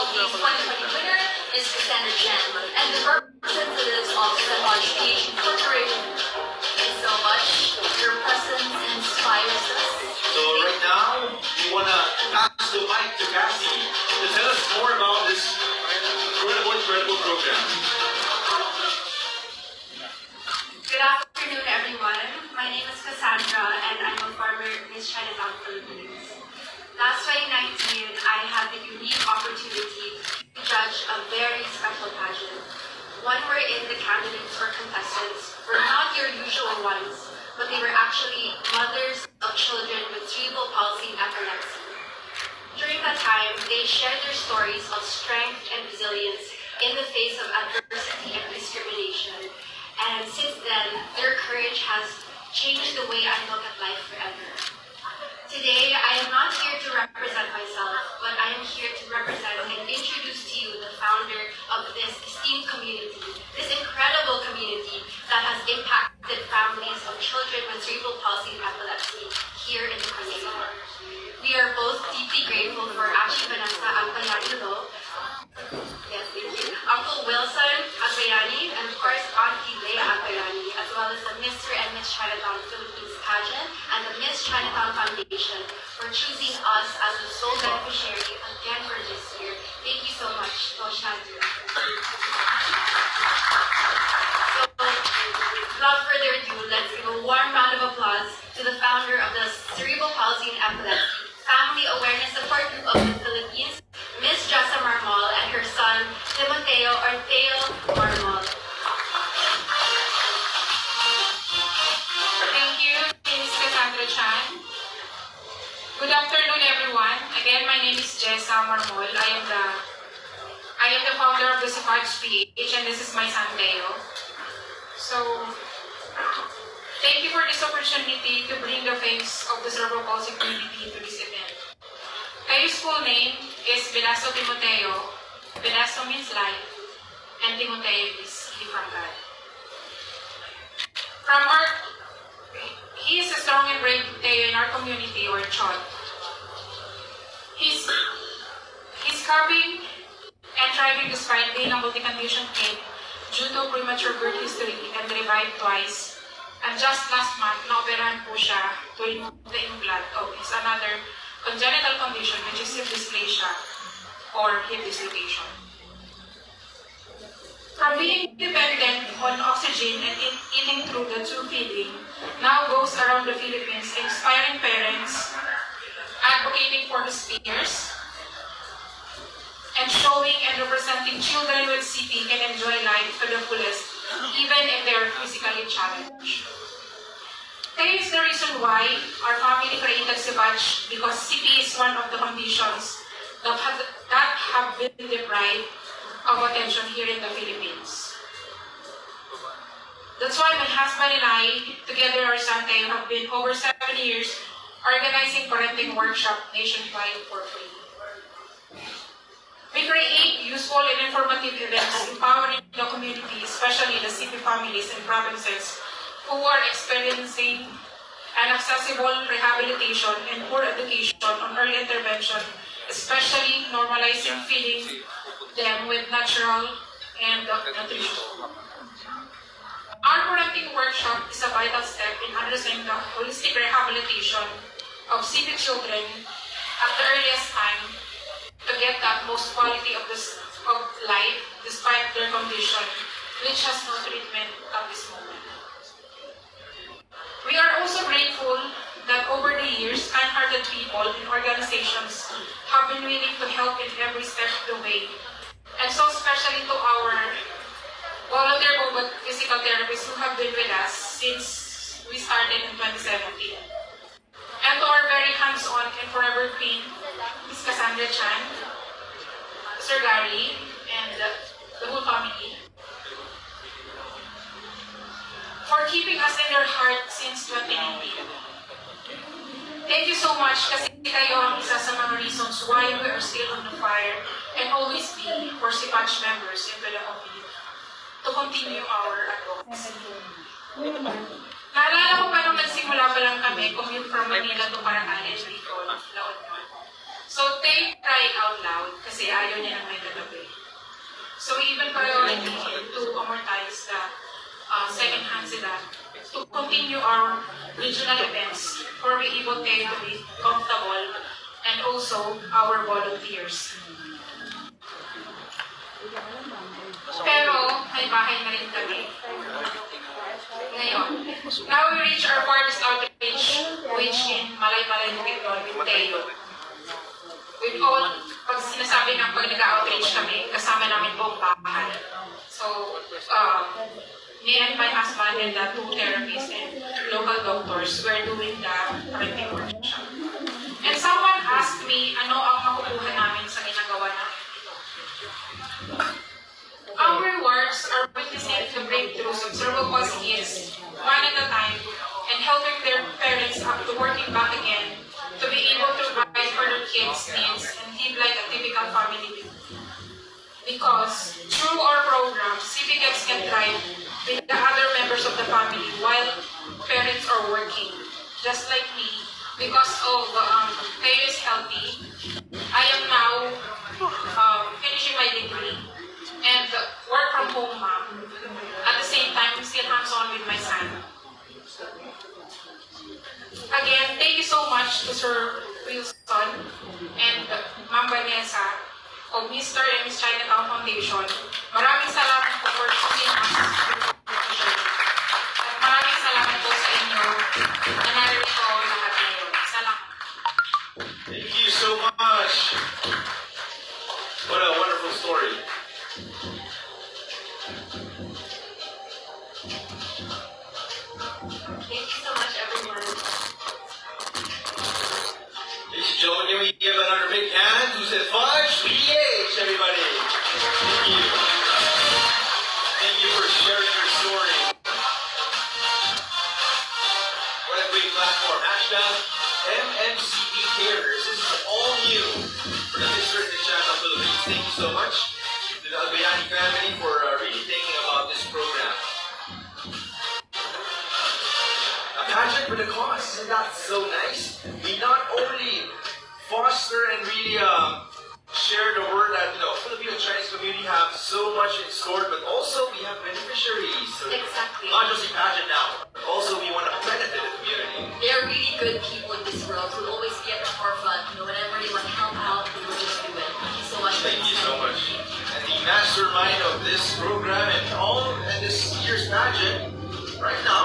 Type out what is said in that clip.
the 2020 winner is Cassandra Chan, and the representatives of Savage PH Incorporated. Thank you so much. Your presence inspires us. So right now, we want to pass the mic to Cassie to tell us more about this incredible program. Good afternoon, everyone. My name is Cassandra, and I'm a former Miss Chinatown Philippines. Last 2019, I had the unique opportunity to judge a very special pageant, one wherein the candidates or contestants were not your usual ones, but they were actually mothers of children with cerebral palsy and epilepsy. During that time, they shared their stories of strength and resilience in the face of adversity and discrimination. And since then, their courage has changed the way I look at life forever. Today, I am not here to represent myself, but I am here to represent and introduce to you the founder of this esteemed community, this incredible community that has impacted families of children with cerebral palsy and epilepsy here in the country. We are both deeply grateful for Ashley Vanessa Agbayani, yes, thank you, Uncle Wilson Agbayani, and of course Auntie Leia Agbayani, as well as the Mr. and Miss Chinatown Philippines pageant and the Miss Chinatown Foundation for choosing us as the sole beneficiary again for this year. Thank you so much. So, without further ado, let's give a warm round of applause to the founder of the Cerebral Palsy and Epilepsy Family Awareness Support Group of the Philippines, Miss Jessa Marmol, and her son, Timoteo Orteo Marmol. Thank you, Miss Cassandra Chan. Good afternoon, everyone. Again, my name is Jessa Marmol. I am the founder of the Savage PH, and this is my son, Teo. So, thank you for this opportunity to bring the face of the cerebral palsy community to this event. Teo's full name is Velasco Timoteo. Velasco means life, and Timoteo is gift from God. He is a strong and brave Teo in our community, or Chod. He's coping and thriving despite being a multi-condition kid due to premature birth history and revived twice. And just last month, na-operahan po siya to remove the implant of his another congenital condition, which is hip dysplasia or hip dislocation. From being dependent on oxygen and eating through the tube feeding, now goes around the Philippines inspiring parents, advocating for his peers, and showing and representing children with CP can enjoy life to the fullest, even if they are physically challenged. Teo is the reason why our family created Savage, because CP is one of the conditions that have been deprived of attention here in the Philippines. That's why my husband and I, together our son Teo, have been over 7 years organizing parenting workshop nationwide for free. We create useful and informative events empowering the community, especially the CP families and provinces who are experiencing inaccessible rehabilitation and poor education on early intervention, especially normalizing feeding them with natural and nutrition. Our parenting workshop is a vital step in understanding the holistic rehabilitation of CP children at the earliest time to get that most quality of life despite their condition, which has no treatment at this moment. We are also grateful that over the years, kind-hearted people and organizations have been willing to help in every step of the way, and so especially to our volunteer physical therapists who have been with us since we started in 2017. And to our very hands-on and forever queen, Ms. Cassandra Chan, Sir Gary, and the whole family, for keeping us in their heart since 2019. Thank you so much, kasi kayo ang isa sa mga reasons why we are still on the fire and always be for Savage members into the community to continue our advocacy. Naalala ko pa nung nagsimula pa lang kami, commute from Manila to Paranaque and Bicol, La Union. So take pride crying out loud kasi ayaw niya ng may katabi. So we even prioritize to amortize the second-hand sedan to continue our regional events for we able to be comfortable and also our volunteers. Pero may bahay na rin kami. Ngayon, now we reach our farthest outreach, which in Malay-Malay, Bukidnon, with Teo. With all, pag sinasabi ng pag nag-outreach kami, kasama namin buong bahay. So, me and my husband and the 2 therapists and local doctors were doing the parenting workshop. And someone asked me, ano ang makukuha namin sa ginagawa namin ito? Our works are witnessing the breakthroughs of cerebral palsy kids one at a time and helping their parents up to working back again to be able to provide for their kids' needs and live like a typical family. Because through our program, CPGEPs can thrive with the other members of the family while parents are working, just like me. Because of Teo is healthy, I am now finishing my degree and work from home mom. At the same time, I'm still hands-on with my son. Again, thank you so much to Sir Wilson and Ma'am Vanessa of Mr. and Miss Chinatown Foundation. Maraming salamat po for choosing us. At maraming salamat po sa inyo na narito lahat ngayon. Salamat. Thank you so much. What a wonderful story. Thank you so much, everyone. Ladies and gentlemen, can we give another big hand? Who said fudge? PH, everybody. Thank you. Thank you for sharing your story. What a great platform. Hashtag MMCP Cares. This is all new for the Mr. and Miss Chinatown Philippines. Thank you so much to the Albayani family for really thinking about this program. A pageant with a cause. Isn't that so nice? We not only foster and really share the word that Filipino Chinese community have so much in store, but also we have beneficiaries. So Exactly. not just a pageant now, but also we want to benefit the community. There are really good people in this world who will always be at the forefront. Whenever they want to help out, they will just do it. Thank you so much. Thank you so much. And the mastermind of this program and all and this year's pageant right now